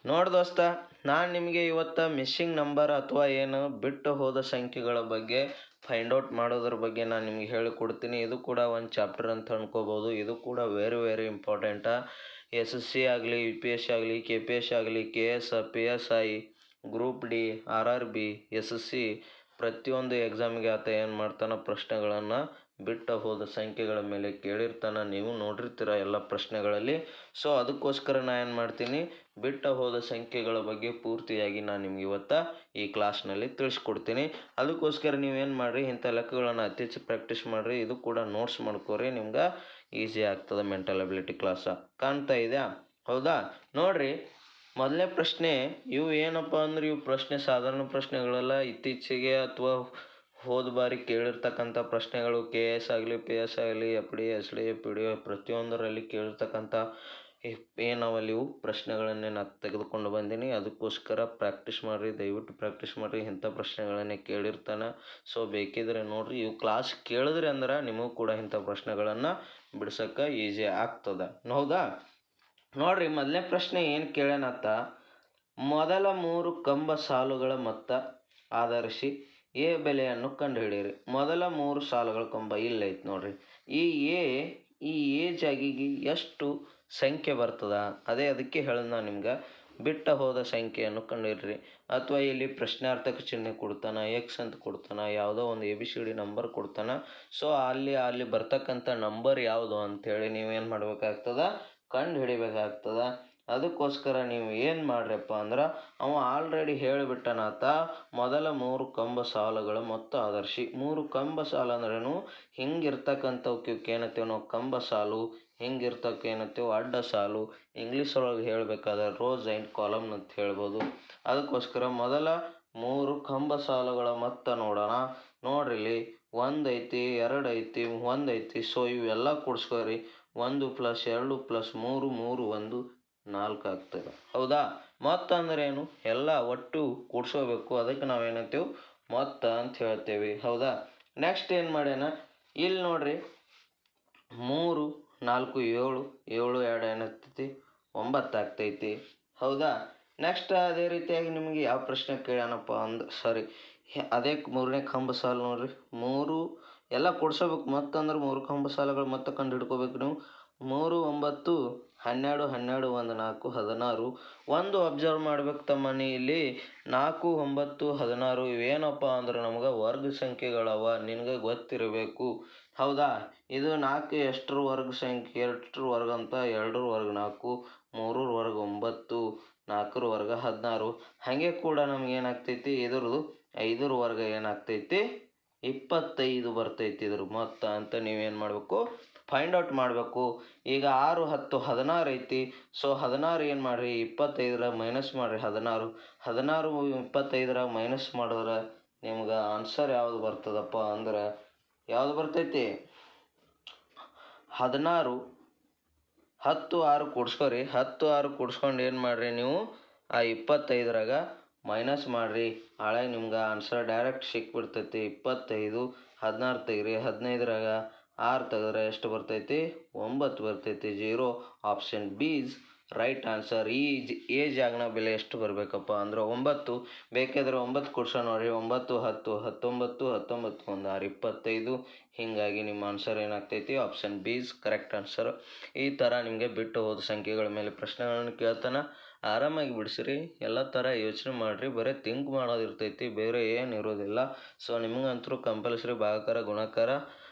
ನೋಡು ದೋಸ್ತ, ನಾನು ನಿಮಗೆ ಇವತ್ತು ಮಿಸ್ಸಿಂಗ್ ನಂಬರ್ ಅಥವಾ ಏನು ಬಿಟ್ಟು ಹೋದ ಸಂಖ್ಯೆಗಳ ಬಗ್ಗೆ ಫೈಂಡ್ ಔಟ್ ಮಾಡೋದ್ರ ಬಗ್ಗೆ ನಾನು ನಿಮಗೆ ಹೇಳಿಕೊಡ್ತೀನಿ. ಇದು ಕೂಡ ಒಂದು ಚಾಪ್ಟರ್ ಅಂತ ಅನ್ಕೋಬೋದು. ಇದು ಕೂಡ ವೆರಿ ವೆರಿ ಇಂಪಾರ್ಟೆಂಟ. SSC ಆಗಲಿ, UPSC ಆಗಲಿ, KPSC ಆಗಲಿ, KS, PSI, group D, RRB, SSC ಪ್ರತಿಯೊಂದು ಎಕ್ಸಾಮಿಗೆ ಆತ ಏನು ಮಾಡ್ತಾನೆ, ಪ್ರಶ್ನೆಗಳನ್ನು ಬಿಟ್ಟು ಹೋದ ಸಂಖ್ಯೆಗಳ ಮೇಲೆ ಕೇಳಿರ್ತಾನೆ. ನೀವು ನೋಡಿರ್ತೀರ ಎಲ್ಲ ಪ್ರಶ್ನೆಗಳಲ್ಲಿ. ಸೊ ಅದಕ್ಕೋಸ್ಕರ ನಾನು ಏನು ಮಾಡ್ತೀನಿ, ಬಿಟ್ಟು ಹೋದ ಸಂಖ್ಯೆಗಳ ಬಗ್ಗೆ ಪೂರ್ತಿಯಾಗಿ ನಾನು ನಿಮ್ಗೆ ಇವತ್ತು ಈ ಕ್ಲಾಸ್ನಲ್ಲಿ ತಿಳಿಸ್ಕೊಡ್ತೀನಿ. ಅದಕ್ಕೋಸ್ಕರ ನೀವೇನು ಮಾಡಿರಿ, ಇಂಥ ಲೆಕ್ಕಗಳನ್ನು ಅತಿ ಹೆಚ್ಚು ಪ್ರಾಕ್ಟೀಸ್ ಮಾಡಿರಿ. ಇದು ಕೂಡ ನೋಟ್ಸ್ ಮಾಡ್ಕೋರಿ, ನಿಮ್ಗೆ ಈಸಿ ಆಗ್ತದೆ. ಮೆಂಟಲ್ ಅಬಿಲಿಟಿ ಕ್ಲಾಸ ಕಾಣ್ತಾ ಇದೆಯಾ? ಹೌದಾ? ನೋಡಿರಿ, ಮೊದಲನೇ ಪ್ರಶ್ನೆ ಇವು ಏನಪ್ಪ ಅಂದ್ರೆ, ಇವು ಪ್ರಶ್ನೆ ಸಾಧಾರಣ ಪ್ರಶ್ನೆಗಳೆಲ್ಲ. ಇತ್ತೀಚೆಗೆ ಅಥವಾ ಹೋದ ಬಾರಿ ಕೇಳಿರ್ತಕ್ಕಂಥ ಪ್ರಶ್ನೆಗಳು. KS ಆಗಲಿ, PS ಆಗಲಿ, FD, SD, PDO ಪ್ರತಿಯೊಂದರಲ್ಲಿ ಕೇಳಿರ್ತಕ್ಕಂಥ ಏನವಲ್ಲಿ ಇವು ಪ್ರಶ್ನೆಗಳನ್ನೇ ನಾನು ತೆಗೆದುಕೊಂಡು ಬಂದೀನಿ. ಅದಕ್ಕೋಸ್ಕರ ಪ್ರಾಕ್ಟೀಸ್ ಮಾಡಿರಿ, ದಯವಿಟ್ಟು ಪ್ರಾಕ್ಟೀಸ್ ಮಾಡಿರಿ. ಇಂಥ ಪ್ರಶ್ನೆಗಳನ್ನೇ ಕೇಳಿರ್ತಾನೆ. ಸೊ ಬೇಕಿದ್ರೆ ನೋಡಿರಿ, ಇವು ಕ್ಲಾಸ್ ಕೇಳಿದ್ರಿ ಅಂದ್ರೆ ನಿಮಗೂ ಕೂಡ ಇಂಥ ಪ್ರಶ್ನೆಗಳನ್ನು ಬಿಡ್ಸೋಕ್ಕೆ ಈಸಿ ಆಗ್ತದೆ. ಹೌದಾ? ನೋಡಿರಿ, ಮೊದಲನೇ ಪ್ರಶ್ನೆ ಏನು ಕೇಳ್ಯಾನತ್ತ, ಮೊದಲ 3 ಕಂಬ ಸಾಲುಗಳ ಮೊತ್ತ ಆಧರಿಸಿ ಎ ಬೆಲೆಯನ್ನು ಕಂಡುಹಿಡಿಯಿರಿ. ಮೊದಲ 3 ಸಾಲುಗಳ ಕಂಬ ಇಲ್ಲೈತೆ ನೋಡ್ರಿ. ಈ ಎ ಜಾಗಿಗೆ ಎಷ್ಟು ಸಂಖ್ಯೆ ಬರ್ತದ, ಅದಕ್ಕೆ ಹೇಳೋದು ನಾನು ನಿಮ್ಗೆ. ಬಿಟ್ಟ ಹೋದ ಸಂಖ್ಯೆಯನ್ನು ಕಂಡುಹಿಡಿಯಿರಿ. ಅಥವಾ ಇಲ್ಲಿ ಪ್ರಶ್ನಾರ್ಥಕ ಚಿಹ್ನೆ ಕೊಡ್ತಾನೆ, X ಅಂತ ಕೊಡ್ತಾನೆ, ಯಾವುದೋ ಒಂದು ABCD ನಂಬರ್ ಕೊಡ್ತಾನೆ. ಸೊ ಅಲ್ಲಿ ಬರ್ತಕ್ಕಂಥ ನಂಬರ್ ಯಾವುದು ಅಂಥೇಳಿ ನೀವೇನು ಮಾಡಬೇಕಾಗ್ತದ, ಕಂಡು ಹಿಡಿಬೇಕಾಗ್ತದ. ಅದಕ್ಕೋಸ್ಕರ ನೀವು ಏನು ಮಾಡ್ರಪ್ಪ ಅಂದ್ರೆ, ಅವ ಆಲ್ರೆಡಿ ಹೇಳಿಬಿಟ್ಟನಾತ, ಮೊದಲ 3 ಕಂಬ ಸಾಲುಗಳ ಮೊತ್ತ ಆಧರಿಸಿ. 3 ಕಂಬ ಸಾಲು ಅಂದ್ರೇನು, ಹಿಂಗಿರ್ತಕ್ಕಂಥವಕ್ಕೆ ಏನತ್ತೇವೆ ನಾವು ಕಂಬ ಸಾಲು, ಹಿಂಗಿರ್ತಕ್ಕ ಏನತ್ತೇವೆ ಅಡ್ಡ ಸಾಲು. ಇಂಗ್ಲೀಷ್ ಒಳಗೆ ಹೇಳಬೇಕಾದ್ರೆ ರೋಸ್ ಆ್ಯಂಡ್ ಕಾಲಮ್ ಅಂತ ಹೇಳ್ಬೋದು. ಅದಕ್ಕೋಸ್ಕರ ಮೊದಲ 3 ಕಂಬ ಸಾಲುಗಳ ಮೊತ್ತ ನೋಡೋಣ. ನೋಡ್ರಿ, ಇಲ್ಲಿ 1 ಐತಿ, 2 ಐತಿ, 1 ಐತಿ. ಸೊ ಇವೆಲ್ಲ ಕೂಡಿಸ್ಕೋರಿ. 1 + 2 + 3 3 1 4 ಆಗ್ತದೆ. ಹೌದಾ? ಮೊತ್ತ ಅಂದ್ರೆ ಏನು, ಎಲ್ಲ ಒಟ್ಟು ಕೂಡ್ಸೋಬೇಕು. ಅದಕ್ಕೆ ನಾವೇನಂತೇವೆ, ಮೊತ್ತ ಅಂತ ಹೇಳ್ತೇವೆ. ಹೌದಾ? ನೆಕ್ಸ್ಟ್ ಏನು ಮಾಡ್ಯಾನ, ಇಲ್ಲಿ ನೋಡ್ರಿ, 3 4 7 7 2 ಏನಾಗ್ತೈತಿ, 9 ಆಗ್ತೈತಿ. ಹೌದಾ? ನೆಕ್ಸ್ಟ್ ಅದೇ ರೀತಿಯಾಗಿ ನಿಮಗೆ ಯಾವ ಪ್ರಶ್ನೆ ಕೇಳ್ಯಾನಪ್ಪ ಅಂದ್ರೆ, ಅದೇ 3ನೇ ಕಂಬ ಸಾಲು ನೋಡ್ರಿ. 3 ಎಲ್ಲ ಕೂಡ್ಸೋಬೇಕು. ಮೊತ್ತ ಅಂದ್ರೆ 3 ಕಂಬ ಸಾಲುಗಳು ಮೊತ್ತ ಕಂಡು ಹಿಡ್ಕೋಬೇಕು ನೀವು. 3 9 12 12 1 4 16. ಒಂದು ಅಬ್ಸರ್ವ್ ಮಾಡ್ಬೇಕು ತಮ್ಮನಿ, ಇಲ್ಲಿ 4 9 16 ಇವೇನಪ್ಪ ಅಂದ್ರೆ ನಮ್ಗೆ ವರ್ಗ ಸಂಖ್ಯೆಗಳವ, ನಿನಗೆ ಗೊತ್ತಿರಬೇಕು. ಹೌದಾ? ಇದು 4 ಎಷ್ಟರ ವರ್ಗ ಸಂಖ್ಯೆ, 2 ವರ್ಗ ಅಂತ, 2 ವರ್ಗ 4, 3 ವರ್ಗ 9, 4 ವರ್ಗ 16. ಹಾಗೆ ಕೂಡ ನಮ್ಗೆ ಏನಾಗ್ತೈತಿ, ಇದ್ರದ್ದು 5 ವರ್ಗ ಏನಾಗ್ತೈತಿ, 25 ಬರ್ತೈತಿ ಇದ್ರ ಮೊತ್ತ ಅಂತ ನೀವೇನು ಮಾಡಬೇಕು, ಫೈಂಡ್ ಔಟ್ ಮಾಡಬೇಕು. ಈಗ 6 10 16 ಐತಿ. ಸೊ 16 ಏನು ಮಾಡಿರಿ, 25 ಮೈನಸ್ ಮಾಡಿರಿ 16. 16 25 ಮೈನಸ್ ಮಾಡಿದ್ರೆ ನಿಮ್ಗೆ ಆನ್ಸರ್ ಯಾವುದು ಬರ್ತದಪ್ಪ ಅಂದ್ರೆ, ಯಾವುದು ಬರ್ತೈತಿ, 16. 10 6 ಕೂಡ್ಸ್ಕೊರಿ. 10 6 ಕೂಡ್ಸ್ಕೊಂಡು ಏನು ಮಾಡಿರಿ ನೀವು, ಆ 25 ಮೈನಸ್ ಮಾಡಿರಿ. ಹಳೆ ನಿಮ್ಗೆ ಆನ್ಸರ್ ಡೈರೆಕ್ಟ್ ಸಿಕ್ಬಿಡ್ತೈತಿ. 25 16 ತೆಗಿರಿ. 15 6 ತೆಗೆದ್ರೆ ಎಷ್ಟು ಬರ್ತೈತಿ, 9 ಬರ್ತೈತಿ. 0. Option B is right answer. ಈ ಜಾಗನ ಬೆಲೆ ಎಷ್ಟು ಬರಬೇಕಪ್ಪ ಅಂದ್ರೆ 9. ಬೇಕಾದ್ರೆ 9 ಕೊಡ್ಸೋಣ ನೋಡ್ರಿ. 9 10 19 19 1 6 25. ಹೀಗಾಗಿ ನಿಮ್ಮ ಆನ್ಸರ್ ಏನಾಗ್ತೈತಿ, option B is correct answer. ಈ ಥರ ನಿಮಗೆ ಬಿಟ್ಟು ಹೋದ ಸಂಖ್ಯೆಗಳ ಮೇಲೆ ಪ್ರಶ್ನೆಗಳನ್ನು ಕೇಳ್ತಾನೆ. ಆರಾಮಾಗಿ ಬಿಡಿಸ್ರಿ. ಎಲ್ಲ ಥರ ಯೋಚನೆ ಮಾಡಿರಿ. ಬರೀ ಥಿಂಕ್ ಮಾಡೋದಿರ್ತೈತಿ, ಬೇರೆ ಏನು ಇರೋದಿಲ್ಲ. ಸೊ ನಿಮಗಂತರೂ ಕಂಪಲ್ಸರಿ ಭಾಗಾಕಾರ, ಗುಣಾಕಾರ,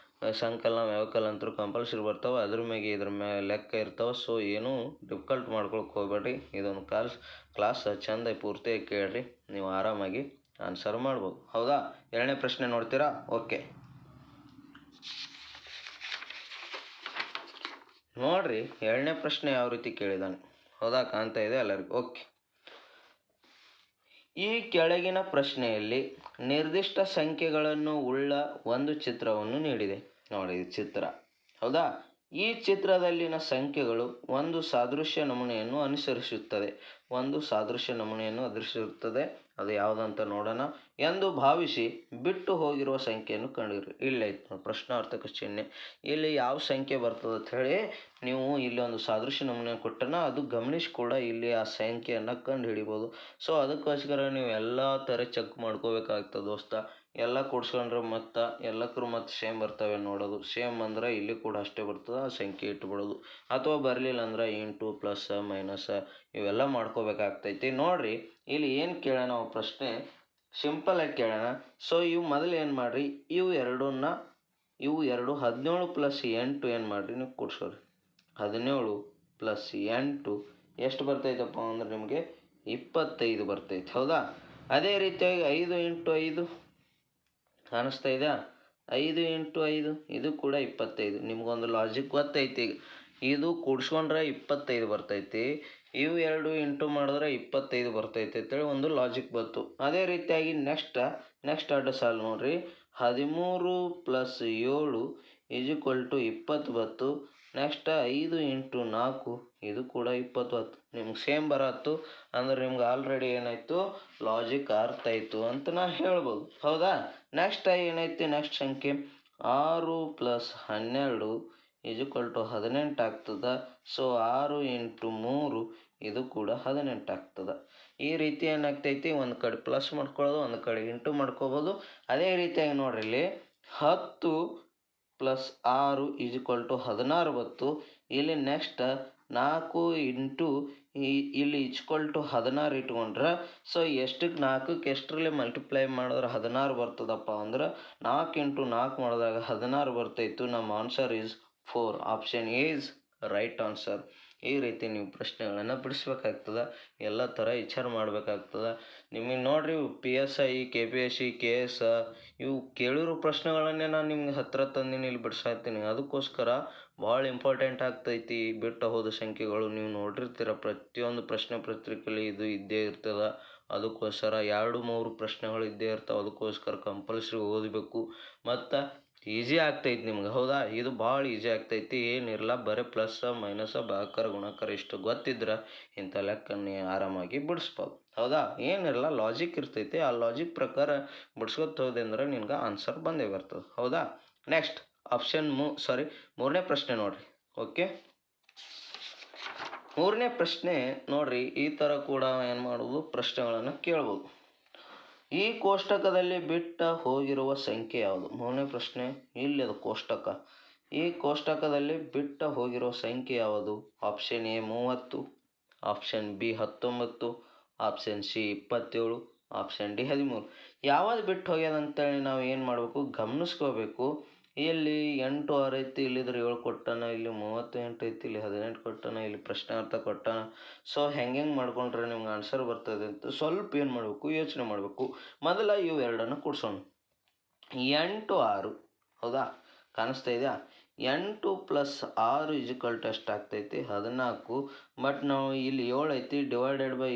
ಸಂಕಲನ, ವ್ಯವಕಲನ ಅಂತೂ ಕಂಪಲ್ಸರಿ ಬರ್ತಾವೆ. ಅದ್ರ ಮ್ಯಾಗೆ ಇದ್ರ ಮ್ಯಾಗೆ ಲೆಕ್ಕ ಇರ್ತಾವೆ. ಸೊ ಏನೂ ಡಿಫಿಕಲ್ಟ್ ಮಾಡ್ಕೊಳಕ್ಕೆ ಹೋಗ್ಬೇಡ್ರಿ. ಇದೊಂದು ಕ್ಲಾಸ್ ಚೆಂದ ಪೂರ್ತಿಯಾಗಿ ಕೇಳ್ರಿ, ನೀವು ಆರಾಮಾಗಿ ಆನ್ಸರ್ ಮಾಡ್ಬೋದು. ಹೌದಾ? 2ನೇ ಪ್ರಶ್ನೆ ನೋಡ್ತೀರಾ? ಓಕೆ ನೋಡ್ರಿ, 2ನೇ ಪ್ರಶ್ನೆ ಯಾವ ರೀತಿ ಕೇಳಿದಾನೆ. ಹೌದಾ? ಕಾಣ್ತಾ ಇದೆ ಎಲ್ಲರಿಗೂ? ಓಕೆ. ಈ ಕೆಳಗಿನ ಪ್ರಶ್ನೆಯಲ್ಲಿ ನಿರ್ದಿಷ್ಟ ಸಂಖ್ಯೆಗಳನ್ನು ಉಳ್ಳ ಒಂದು ಚಿತ್ರವನ್ನು ನೀಡಿದೆ. ನೋಡಿ, ಇದು ಚಿತ್ರ. ಹೌದಾ? ಈ ಚಿತ್ರದಲ್ಲಿನ ಸಂಖ್ಯೆಗಳು ಒಂದು ಸಾದೃಶ್ಯ ನಮೂನೆಯನ್ನು ಅನುಸರಿಸುತ್ತದೆ. ಅದು ಯಾವುದಂತ ನೋಡೋಣ. ಎಂದು ಭಾವಿಸಿ ಬಿಟ್ಟು ಹೋಗಿರುವ ಸಂಖ್ಯೆಯನ್ನು ಕಂಡುಹಿಡಿಯಿರಿ. ಇಲ್ಲಿ ಐತೆ ನೋಡಿ ಪ್ರಶ್ನಾರ್ಥಕ ಚಿಹ್ನೆ. ಇಲ್ಲಿ ಯಾವ ಸಂಖ್ಯೆ ಬರ್ತದೆ ಅಂತ ಹೇಳಿ ನೀವು ಇಲ್ಲಿ ಒಂದು ಸಾದೃಶ್ಯ ನಮೂನೆ ಕೊಟ್ಟನ ಅದು ಗಮನಿಸಿ ಕೂಡ ಇಲ್ಲಿ ಆ ಸಂಖ್ಯೆಯನ್ನು ಕಂಡು ಹಿಡಿಬೋದು. ಸೊ ಅದಕ್ಕೋಸ್ಕರ ನೀವು ಎಲ್ಲ ಥರ ಚೆಕ್ ಮಾಡ್ಕೋಬೇಕಾಗ್ತದೆ ದೋಸ್ತ. ಎಲ್ಲ ಕೂಡ್ಸ್ಕೊಂಡ್ರೆ ಮತ್ತು ಎಲ್ಲಕ್ಕೂ ಮತ್ತು ಸೇಮ್ ಬರ್ತವೆ ನೋಡೋದು. ಸೇಮ್ ಅಂದ್ರೆ ಇಲ್ಲಿ ಕೂಡ ಅಷ್ಟೇ ಬರ್ತದೆ, ಆ ಸಂಖ್ಯೆ ಇಟ್ಬಿಡೋದು. ಅಥವಾ ಬರಲಿಲ್ಲ ಅಂದ್ರೆ ಇಂಟು ಪ್ಲಸ್ ಮೈನಸ್ ಇವೆಲ್ಲ ಮಾಡ್ಕೋಬೇಕಾಗ್ತೈತಿ. ನೋಡಿರಿ ಇಲ್ಲಿ ಏನು ಕೇಳೋಣ ನಾವು ಪ್ರಶ್ನೆ ಸಿಂಪಲಾಗಿ ಕೇಳೋಣ. ಸೊ ಇವು ಮೊದಲು ಏನು ಮಾಡಿರಿ, ಇವು ಎರಡು 17 ಪ್ಲಸ್ 8 ಏನು ಮಾಡಿರಿ ನೀವು ಕೂಡ್ಸೋರಿ. 17 ಪ್ಲಸ್ 8 ಎಷ್ಟು ಬರ್ತೈತಪ್ಪ ಅಂದ್ರೆ ನಿಮಗೆ 25 ಬರ್ತೈತೆ, ಹೌದಾ. ಅದೇ ರೀತಿಯಾಗಿ 5 ಇಂಟು 5 ಕಾಣಿಸ್ತಾ ಇದೆಯಾ, 5 ಇಂಟು 5 ಇದು ಕೂಡ 25. ನಿಮಗೊಂದು ಲಾಜಿಕ್ ಗೊತ್ತೈತಿ. ಈಗ ಇದು ಕೂಡ್ಸ್ಕೊಂಡ್ರೆ 25 ಬರ್ತೈತಿ, ಇವು ಎರಡು ಇಂಟು ಮಾಡಿದ್ರೆ 25 ಬರ್ತೈತಿ ಅಂತೇಳಿ ಒಂದು ಲಾಜಿಕ್ ಬಂತು. ಅದೇ ರೀತಿಯಾಗಿ ನೆಕ್ಸ್ಟ್ ಅಡ್ಡ ಸಾಲು ನೋಡ್ರಿ, 13 ಪ್ಲಸ್ 7 20 ಬತ್ತು. ನೆಕ್ಸ್ಟ್ 5 ಇಂಟು 4 ಇದು ಕೂಡ 20 ಬತ್ತು. ನಿಮ್ಗೆ ಸೇಮ್ ಬರತ್ತು ಅಂದ್ರೆ ನಿಮ್ಗೆ ಆಲ್ರೆಡಿ ಏನಾಯಿತು ಲಾಜಿಕ್ ಅರ್ಥ ಆಯಿತು ಅಂತ ನಾ ಹೇಳ್ಬೋದು, ಹೌದಾ. ನೆಕ್ಸ್ಟ್ ಏನೈತಿ ನೆಕ್ಸ್ಟ್ ಸಂಖ್ಯೆ 6 ಪ್ಲಸ್ 12 18 ಆಗ್ತದೆ. ಸೊ 6 ಇಂಟು 3 ಇದು ಕೂಡ 18 ಆಗ್ತದೆ. ಈ ರೀತಿ ಏನಾಗ್ತೈತಿ ಒಂದು ಕಡೆ ಪ್ಲಸ್ ಮಾಡ್ಕೊಳ್ಳೋದು, ಒಂದು ಕಡೆ ಇಂಟು ಮಾಡ್ಕೋಬೋದು. ಅದೇ ರೀತಿಯಾಗಿ ನೋಡ್ರಿ ಇಲ್ಲಿ 10 ಪ್ಲಸ್ 6 16 ಬತ್ತು. ಇಲ್ಲಿ ನೆಕ್ಸ್ಟ್ 4 ಇಂಟು ಇಲ್ಲಿ 16 ಇಟ್ಕೊಂಡ್ರೆ ಸೊ ಎಷ್ಟಕ್ಕೆ 4ಕ್ಕೆ ಎಷ್ಟರಲ್ಲಿ ಮಲ್ಟಿಪ್ಲೈ ಮಾಡಿದ್ರೆ 16 ಬರ್ತದಪ್ಪ ಅಂದ್ರೆ 4 ಇಂಟು 4 ಮಾಡಿದಾಗ 16 ಬರ್ತೈತು. ನಮ್ಮ answer is 4. Option A is right answer. ಈ ರೀತಿ ನೀವು ಪ್ರಶ್ನೆಗಳನ್ನು ಬಿಡಿಸ್ಬೇಕಾಗ್ತದೆ, ಎಲ್ಲ ಥರ ವಿಚಾರ ಮಾಡಬೇಕಾಗ್ತದೆ. ನಿಮಗೆ ನೋಡಿರಿ PSI KPSC KS ಇವು ಕೇಳಿರೋ ಪ್ರಶ್ನೆಗಳನ್ನೇ ನಾನು ನಿಮ್ಗೆ ಹತ್ತಿರ ತಂದಿನಿ ಇಲ್ಲಿ ಬಿಡಿಸಾಕ್ತೀನಿ. ಅದಕ್ಕೋಸ್ಕರ ಭಾಳ ಇಂಪಾರ್ಟೆಂಟ್ ಆಗ್ತೈತಿ. ಬಿಟ್ಟು ಹೋದ ಸಂಖ್ಯೆಗಳು ನೀವು ನೋಡಿರ್ತೀರ ಪ್ರತಿಯೊಂದು ಪ್ರಶ್ನೆ ಪತ್ರಿಕೆಯಲ್ಲಿ ಇದು ಇದ್ದೇ ಇರ್ತದೆ. ಅದಕ್ಕೋಸ್ಕರ 2-3 ಪ್ರಶ್ನೆಗಳು ಇದ್ದೇ ಇರ್ತಾವೆ. ಅದಕ್ಕೋಸ್ಕರ ಕಂಪಲ್ಸರಿ ಓದಬೇಕು ಮತ್ತು ಈಸಿ ಆಗ್ತೈತಿ ನಿಮ್ಗೆ, ಹೌದಾ. ಇದು ಭಾಳ ಈಸಿ ಆಗ್ತೈತಿ, ಏನಿರಲ್ಲ. ಬರೀ ಪ್ಲಸ್ ಮೈನಸ್ ಭಾಗಾಕಾರ ಗುಣಾಕಾರ ಇಷ್ಟು ಗೊತ್ತಿದ್ರೆ ಇಂಥ ಲೆಕ್ಕನ್ನು ಆರಾಮಾಗಿ ಬಿಡಿಸ್ಬೋದು, ಹೌದಾ. ಏನಿರಲ್ಲ ಲಾಜಿಕ್ ಇರ್ತೈತಿ, ಆ ಲಾಜಿಕ್ ಪ್ರಕಾರ ಬಿಡ್ಸ್ಕೊತ ಹೋದೆ ಅಂದ್ರೆ ನಿನ್ಗೆ ಆನ್ಸರ್ ಬಂದೇ ಬರ್ತದೆ, ಹೌದಾ. ನೆಕ್ಸ್ಟ್ ಮೂರನೇ ಪ್ರಶ್ನೆ ನೋಡ್ರಿ. ಓಕೆ, ಮೂರನೇ ಪ್ರಶ್ನೆ ನೋಡ್ರಿ. ಈ ಥರ ಕೂಡ ಏನು ಮಾಡೋದು ಪ್ರಶ್ನೆಗಳನ್ನು ಕೇಳ್ಬೋದು. ಈ ಕೋಷ್ಟಕದಲ್ಲಿ ಬಿಟ್ಟು ಹೋಗಿರುವ ಸಂಖ್ಯೆ ಯಾವುದು? ಮೂರನೇ ಪ್ರಶ್ನೆ ಇಲ್ಲಿ ಅದು ಕೋಷ್ಟಕ. ಈ ಕೋಷ್ಟಕದಲ್ಲಿ ಬಿಟ್ಟು ಹೋಗಿರುವ ಸಂಖ್ಯೆ ಯಾವುದು? Option A 30, option B 19, option C 27, option D 13. ಯಾವುದು ಬಿಟ್ಟು ಹೋಗ್ಯದ ಅಂತೇಳಿ ನಾವು ಏನು ಮಾಡಬೇಕು ಗಮನಿಸ್ಕೋಬೇಕು. ಇಲ್ಲಿ 8 6 ಐತಿ, ಇಲ್ಲಿದ್ರೆ 7 ಕೊಟ್ಟಾನ, ಇಲ್ಲಿ 38 ಐತಿ, ಇಲ್ಲಿ 18 ಕೊಟ್ಟಾನ, ಇಲ್ಲಿ ಪ್ರಶ್ನಾರ್ಥ ಕೊಟ್ಟಾನ. ಸೊ ಹೆಂಗೆ ಮಾಡ್ಕೊಂಡ್ರೆ ನಿಮ್ಗೆ ಆನ್ಸರ್ ಬರ್ತದೆ ಅಂತ ಸ್ವಲ್ಪ ಏನು ಮಾಡಬೇಕು ಯೋಚನೆ ಮಾಡಬೇಕು. ಮೊದಲ ಇವು ಎರಡನ್ನು ಕೂಡ್ಸೋಣ. 8 6 ಹೌದಾ, ಕಾಣಿಸ್ತಾ ಇದೆಯಾ. 8 ಪ್ಲಸ್ 6 ಎಷ್ಟು ಆಗ್ತೈತಿ 14. ಬಟ್ ನಾವು ಇಲ್ಲಿ 7 ಐತಿ ಡಿವೈಡೆಡ್ ಬೈ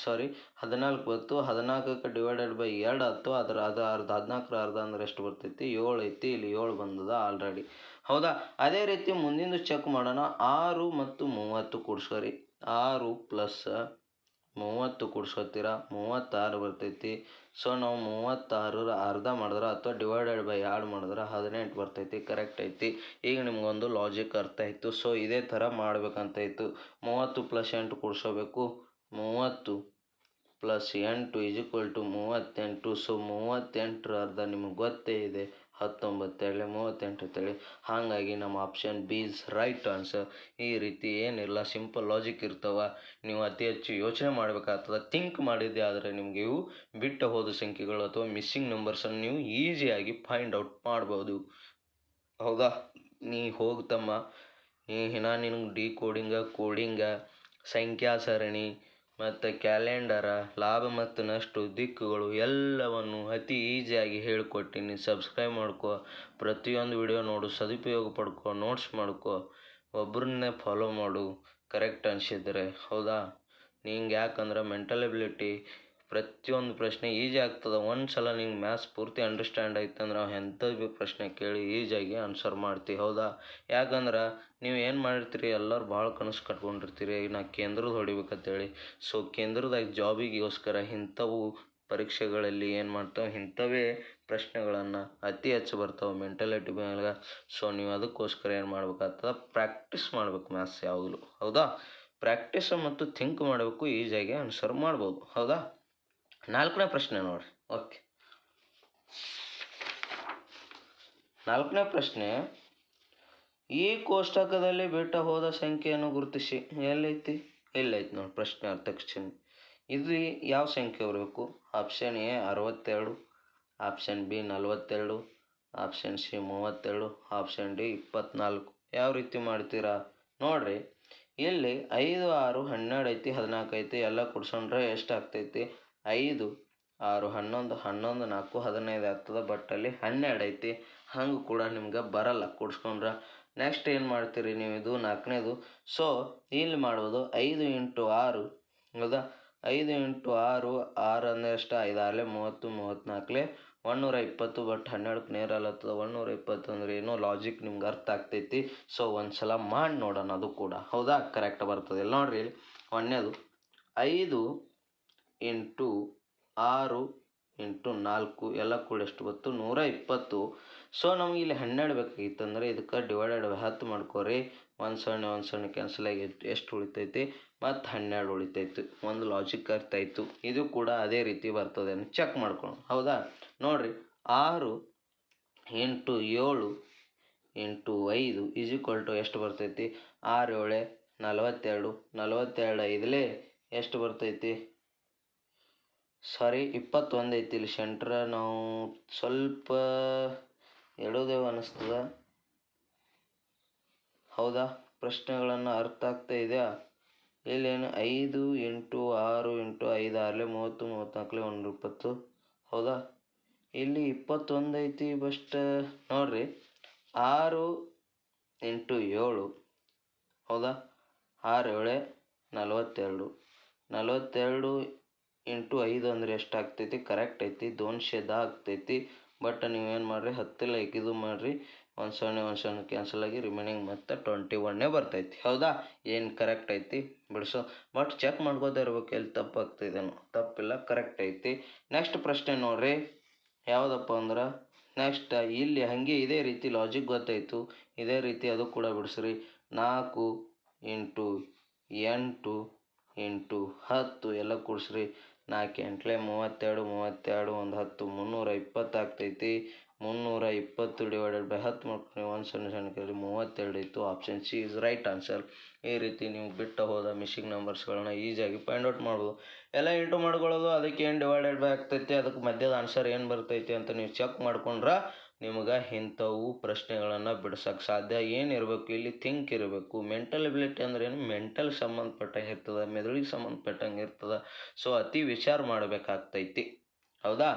14 ಬಂತು. 14ಕ್ಕೆ ಡಿವೈಡೆಡ್ ಬೈ 2 ಆಯ್ತು. ಅದು ಅರ್ಧ 14 ಅರ್ಧ ಅಂದ್ರೆ ಎಷ್ಟು ಬರ್ತೈತಿ 7 ಐತಿ. ಇಲ್ಲಿ 7 ಬಂದದ ಆಲ್ರೆಡಿ, ಹೌದಾ. ಅದೇ ರೀತಿ ಮುಂದಿಂದು ಚೆಕ್ ಮಾಡೋಣ. 6 ಮತ್ತು 30 ಕೂಡ್ಸೋರಿ. 6 ಪ್ಲಸ್ 30 ಕೂಡ್ಸೋತೀರ 36 ಬರ್ತೈತಿ. ಸೊ ನಾವು 36 ಅರ್ಧ ಮಾಡಿದ್ರೆ ಅಥವಾ ಡಿವೈಡೆಡ್ ಬೈ 2 ಮಾಡಿದ್ರೆ 18 ಬರ್ತೈತಿ, ಕರೆಕ್ಟ್ ಐತಿ. ಈಗ ನಿಮ್ಗೊಂದು ಲಾಜಿಕ್ ಅರ್ಥ ಆಯಿತು. ಸೊ ಇದೇ ಥರ ಮಾಡ್ಬೇಕಂತಾಯಿತು. 30 ಪ್ಲಸ್ 8 ಕೂಡ್ಸೋಬೇಕು. 30 ಪ್ಲಸ್ 8 38. ಸೊ 38 ಅರ್ಧ ನಿಮಗೆ ಗೊತ್ತೇ ಇದೆ 19 38 ಹಾಗಾಗಿ ನಮ್ಮ option B is right answer. ಈ ರೀತಿ ಏನಿಲ್ಲ, ಸಿಂಪಲ್ ಲಾಜಿಕ್ ಇರ್ತವೆ. ನೀವು ಅತಿ ಹೆಚ್ಚು ಯೋಚನೆ ಮಾಡಬೇಕಾಗ್ತದೆ. ಥಿಂಕ್ ಮಾಡಿದ್ದೆ ಆದರೆ ನಿಮಗೆ ಇವು ಬಿಟ್ಟು ಹೋದ ಸಂಖ್ಯೆಗಳು ಅಥವಾ ಮಿಸ್ಸಿಂಗ್ ನಂಬರ್ಸನ್ನು ನೀವು ಈಸಿಯಾಗಿ ಫೈಂಡ್ ಔಟ್ ಮಾಡ್ಬೋದು, ಹೌದಾ. ನೀ ಹೋಗ್ತಮ್ಮ ನಿನಗೆ ಕೋಡಿಂಗ ಸಂಖ್ಯಾ ಸರಣಿ ಮತ್ತು ಕ್ಯಾಲೆಂಡರ ಲಾಭ ಮತ್ತು ನಷ್ಟ ದಿಕ್ಕುಗಳು ಎಲ್ಲವನ್ನು ಅತಿ ಈಸಿಯಾಗಿ ಹೇಳಿಕೊಟ್ಟಿನಿ. ಸಬ್ಸ್ಕ್ರೈಬ್ ಮಾಡ್ಕೊ, ಪ್ರತಿಯೊಂದು ವಿಡಿಯೋ ನೋಡು, ಸದುಪಯೋಗ ಪಡ್ಕೊ, ನೋಟ್ಸ್ ಮಾಡ್ಕೊ, ಒಬ್ಬರನ್ನೇ ಫಾಲೋ ಮಾಡು ಕರೆಕ್ಟ್ ಅನಿಸಿದ್ರೆ, ಹೌದಾ. ನಿಂಗೆ ಯಾಕಂದ್ರೆ ಮೆಂಟಲ್ ಎಬಿಲಿಟಿ ಪ್ರತಿಯೊಂದು ಪ್ರಶ್ನೆ ಈಜಿ ಆಗ್ತದೆ. ಒಂದು ಸಲ ನಿಂಗೆ ಮ್ಯಾಥ್ಸ್ ಪೂರ್ತಿ ಅಂಡರ್ಸ್ಟ್ಯಾಂಡ್ ಆಯ್ತಂದ್ರೆ ನಾವು ಎಂಥದ್ದು ಭೀ ಪ್ರಶ್ನೆ ಕೇಳಿ ಈಜಿಯಾಗಿ ಆನ್ಸರ್ ಮಾಡ್ತೀವಿ. ಹೌದಾ? ಯಾಕಂದ್ರೆ ನೀವು ಏನು ಮಾಡಿರ್ತೀರಿ, ಎಲ್ಲರೂ ಭಾಳ ಕನಸು ಕಟ್ಕೊಂಡಿರ್ತೀರಿ, ನಾ ಕೇಂದ್ರದ ಹೊಡಿಬೇಕಂತೇಳಿ. ಸೊ ಕೇಂದ್ರದಾಗ ಜಾಬಿಗೋಸ್ಕರ ಇಂಥವು ಪರೀಕ್ಷೆಗಳಲ್ಲಿ ಏನು ಮಾಡ್ತಾವೆ, ಇಂಥವೇ ಪ್ರಶ್ನೆಗಳನ್ನು ಅತಿ ಹೆಚ್ಚು ಬರ್ತಾವೆ ಮೆಂಟಾಲಿಟಿ ಮೇಲೆ. ಸೊ ನೀವು ಅದಕ್ಕೋಸ್ಕರ ಏನು ಮಾಡ್ಬೇಕಾಗ್ತದೆ, ಪ್ರಾಕ್ಟೀಸ್ ಮಾಡ್ಬೇಕು ಮ್ಯಾಥ್ಸ್ ಯಾವಾಗಲೂ. ಹೌದಾ? ಪ್ರಾಕ್ಟೀಸ್ ಮತ್ತು ಥಿಂಕ್ ಮಾಡಬೇಕು, ಈಜಿಯಾಗಿ ಆನ್ಸರ್ ಮಾಡ್ಬೋದು. ಹೌದಾ? 4ನೇ ಪ್ರಶ್ನೆ ನೋಡಿರಿ. ಓಕೆ, 4ನೇ ಪ್ರಶ್ನೆ, ಈ ಕೋಷ್ಟಕದಲ್ಲಿ ಬಿಟ್ಟು ಹೋದ ಸಂಖ್ಯೆಯನ್ನು ಗುರುತಿಸಿ. ಎಲ್ಲೈತಿ? ಇಲ್ಲೈತಿ ನೋಡಿ ಪ್ರಶ್ನೆ ಅರ್ಥಕ್ಷಣೆ. ಇದು ಯಾವ ಸಂಖ್ಯೆ ಬರಬೇಕು? Option A 62, option B 42, option C 32, option D 24. ಯಾವ ರೀತಿ ಮಾಡ್ತೀರಾ ನೋಡ್ರಿ. ಇಲ್ಲಿ 5, 6, 12 ಐತಿ, 14 ಐತಿ. ಎಲ್ಲ ಕೂಡ್ಸೊಂಡ್ರೆ ಎಷ್ಟು ಆಗ್ತೈತಿ? 5, 6, 11, 11, 4, 15 ಆಗ್ತದೆ. ಬಟ್ ಅಲ್ಲಿ 12 ಐತಿ. ಹಂಗೆ ಕೂಡ ನಿಮ್ಗೆ ಬರಲ್ಲ ಕೂಡ್ಸ್ಕೊಂಡ್ರೆ. ನೆಕ್ಸ್ಟ್ ಏನು ಮಾಡ್ತೀರಿ ನೀವು? ಇದು 4ನೇದು. ಸೊ ಇಲ್ಲಿ ಮಾಡ್ಬೋದು 5 × 6. ಹೌದಾ? 5 × 6, 6 ಅಂದರೆ ಎಷ್ಟು? 5 6 30, 34 120. ಬಟ್ 12ಕ್ಕೆ ನೇರ ಅಲ್ಲತ್ತದ. 120 ಅಂದ್ರೆ ಏನೋ ಲಾಜಿಕ್ ನಿಮ್ಗೆ ಅರ್ಥ ಆಗ್ತೈತಿ. ಸೊ ಒಂದು ಸಲ ಮಾಡಿ ನೋಡೋಣ ಅದು ಕೂಡ. ಹೌದಾ? ಕರೆಕ್ಟ್ ಬರ್ತದೆ. ಇಲ್ಲಿ ನೋಡ್ರಿ, ಇಲ್ಲಿ 1ನೇದು 5 × 6 × 4 ಎಲ್ಲ ಕೂಡ ಎಷ್ಟು ಬಂತು? 120. ಸೊ ನಮ್ಗೆ ಇಲ್ಲಿ 12 ಬೇಕಾಗಿತ್ತಂದ್ರೆ ಇದಕ್ಕೆ ಡಿವೈಡೆಡ್ 10 ಮಾಡ್ಕೋರಿ. 1 0 ಕ್ಯಾನ್ಸಲ್ ಆಗಿ ಎಷ್ಟು ಉಳಿತೈತಿ? ಮತ್ತು 12 ಉಳಿತೈತಿ. ಒಂದು ಲಾಜಿಕ್ ಅರ್ಥ ಆಯಿತು. ಇದು ಕೂಡ ಅದೇ ರೀತಿ ಬರ್ತದೆ ಅಂತ ಚೆಕ್ ಮಾಡ್ಕೊಳ್ಳೋಣ. ಹೌದಾ? ನೋಡಿರಿ, 6 × 7 × 5 = ಎಷ್ಟು ಬರ್ತೈತಿ? 6 7 42, 42 5 ಎಷ್ಟು ಬರ್ತೈತಿ? ಸಾರಿ 21 ಐತಿ. ಇಲ್ಲಿ ಸೆಂಟ್ರ ನಾವು ಸ್ವಲ್ಪ ಎಡೋದೇವು ಅನ್ನಿಸ್ತದ. ಹೌದಾ? ಪ್ರಶ್ನೆಗಳನ್ನು ಅರ್ಥ ಆಗ್ತಾ ಇದೆಯಾ? ಇಲ್ಲೇನು 5 × 6 × 5 6 30, 34 120. ಹೌದಾ? ಇಲ್ಲಿ 21 ಐತಿ. ಬಸ್ಟ್ ನೋಡ್ರಿ, 6 × 7. ಹೌದಾ? 6 7 42, 42 × 5 ಅಂದರೆ ಎಷ್ಟು ಆಗ್ತೈತಿ? ಕರೆಕ್ಟ್ ಐತಿ, 210 ಆಗ್ತೈತಿ. ಬಟ್ ನೀವೇನು ಮಾಡಿರಿ, 10 ಇದು ಮಾಡಿರಿ, 1 0 ಕ್ಯಾನ್ಸಲ್ ಆಗಿ ರಿಮೈನಿಂಗ್ ಮತ್ತು 21 ಬರ್ತೈತಿ. ಹೌದಾ? ಏನು ಕರೆಕ್ಟ್ ಐತಿ ಬಿಡಿಸೋ. ಬಟ್ ಚೆಕ್ ಮಾಡ್ಕೋತಾ ಇರ್ಬೇಕು ಎಲ್ಲಿ ತಪ್ಪಾಗ್ತಿದೇನೋ. ತಪ್ಪಿಲ್ಲ, ಕರೆಕ್ಟ್ ಐತಿ. ನೆಕ್ಸ್ಟ್ ಪ್ರಶ್ನೆ ನೋಡ್ರಿ, ಯಾವುದಪ್ಪ ಅಂದ್ರೆ ನೆಕ್ಸ್ಟ್ ಇಲ್ಲಿ ಹಾಗೆ ಇದೇ ರೀತಿ ಲಾಜಿಕ್ ಗೊತ್ತಾಯಿತು. ಇದೇ ರೀತಿ ಅದು ಕೂಡ ಬಿಡಿಸ್ರಿ. 4 × 8 × 10 ಎಲ್ಲ ಕೂಡಿಸ್ರಿ. 4 8 32, 32 1 10 320 ಆಗ್ತೈತಿ. 320 ಡಿವೈಡೆಡ್ ಬೈ 10 ಮಾಡ್ಕೊಂಡು 1 0 32 ಇತ್ತು. Option C is right answer. ಈ ರೀತಿ ನೀವು ಬಿಟ್ಟು ಹೋದ ಮಿಸ್ಸಿಂಗ್ ನಂಬರ್ಸ್ಗಳನ್ನ ಈಸಿಯಾಗಿ ಫೈಂಡ್ ಔಟ್ ಮಾಡ್ಬೋದು. ಎಲ್ಲ ಇಂಟು ಮಾಡ್ಕೊಳ್ಳೋದು, ಅದಕ್ಕೆ ಏನು ಡಿವೈಡೆಡ್ ಬೈ ಆಗ್ತೈತಿ, ಅದಕ್ಕೆ ಮಧ್ಯದ ಆನ್ಸರ್ ಏನು ಬರ್ತೈತಿ ಅಂತ ನೀವು ಚೆಕ್ ಮಾಡ್ಕೊಂಡ್ರೆ ನಿಮ್ಗೆ ಇಂಥವು ಪ್ರಶ್ನೆಗಳನ್ನು ಬಿಡ್ಸೋಕ್ಕೆ ಸಾಧ್ಯ. ಏನಿರಬೇಕು ಇಲ್ಲಿ? ಥಿಂಕ್ ಇರಬೇಕು. ಮೆಂಟಲ್ ಎಬಿಲಿಟಿ ಅಂದ್ರೆ ಏನು? ಮೆಂಟಲ್ ಸಂಬಂಧಪಟ್ಟಂಗೆ ಇರ್ತದೆ, ಮೆದುಳಿಗೆ ಸಂಬಂಧಪಟ್ಟಂಗೆ ಇರ್ತದೆ. ಸೊ ಅತಿ ವಿಚಾರ ಮಾಡಬೇಕಾಗ್ತೈತಿ. ಹೌದಾ?